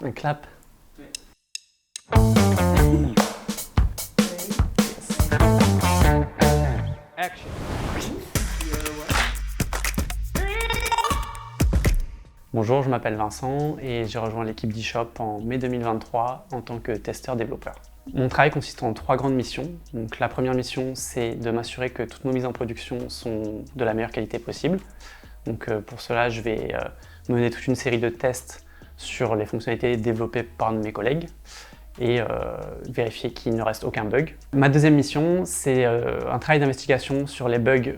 Un clap. Action. Bonjour, je m'appelle Vincent et j'ai rejoint l'équipe d'eShop en mai 2023 en tant que testeur-développeur. Mon travail consiste en 3 grandes missions. Donc, la première mission, c'est de m'assurer que toutes nos mises en production sont de la meilleure qualité possible. Donc, pour cela, je vais mener toute une série de tests sur les fonctionnalités développées par un de mes collègues et vérifier qu'il ne reste aucun bug. Ma deuxième mission, c'est un travail d'investigation sur les bugs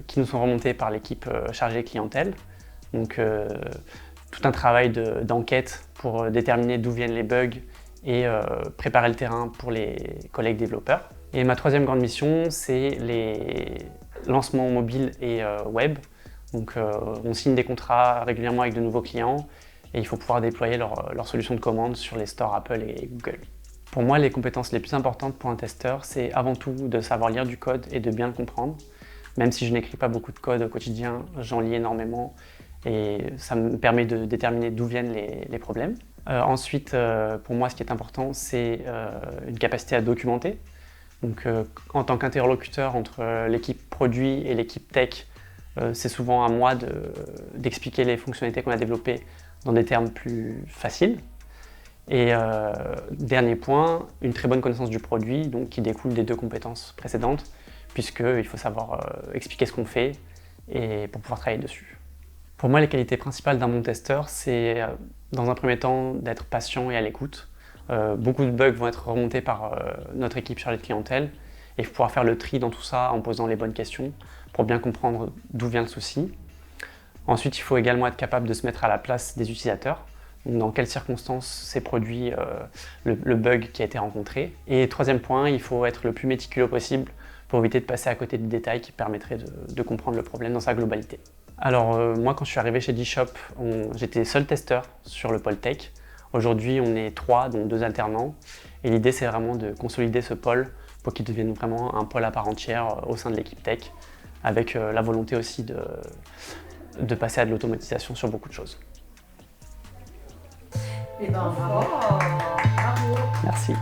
qui nous sont remontés par l'équipe chargée clientèle. Donc tout un travail d'enquête pour déterminer d'où viennent les bugs et préparer le terrain pour les collègues développeurs. Et ma troisième grande mission, c'est les lancements mobiles et web. Donc on signe des contrats régulièrement avec de nouveaux clients et il faut pouvoir déployer leur solution de commande sur les stores Apple et Google. Pour moi, les compétences les plus importantes pour un testeur, c'est avant tout de savoir lire du code et de bien le comprendre. Même si je n'écris pas beaucoup de code au quotidien, j'en lis énormément et ça me permet de déterminer d'où viennent les problèmes. Ensuite, pour moi, ce qui est important, c'est une capacité à documenter. Donc, en tant qu'interlocuteur entre l'équipe produit et l'équipe tech, c'est souvent à moi d'expliquer les fonctionnalités qu'on a développées dans des termes plus faciles. Et dernier point, une très bonne connaissance du produit, donc qui découle des 2 compétences précédentes, puisqu'il faut savoir expliquer ce qu'on fait et pour pouvoir travailler dessus. Pour moi, les qualités principales d'un bon testeur, c'est dans un premier temps d'être patient et à l'écoute. Beaucoup de bugs vont être remontés par notre équipe chargée de clientèle et il faut pouvoir faire le tri dans tout ça en posant les bonnes questions pour bien comprendre d'où vient le souci. Ensuite, il faut également être capable de se mettre à la place des utilisateurs. Donc, dans quelles circonstances s'est produit le bug qui a été rencontré. Et troisième point, il faut être le plus méticuleux possible pour éviter de passer à côté des détails qui permettraient de comprendre le problème dans sa globalité. Alors moi, quand je suis arrivé chez d'eShop, j'étais seul testeur sur le pôle tech. Aujourd'hui, on est 3, dont 2 alternants. Et l'idée, c'est vraiment de consolider ce pôle pour qu'il devienne vraiment un pôle à part entière au sein de l'équipe tech, avec la volonté aussi de passer à de l'automatisation sur beaucoup de choses. Et ben bravo. Bravo. Merci.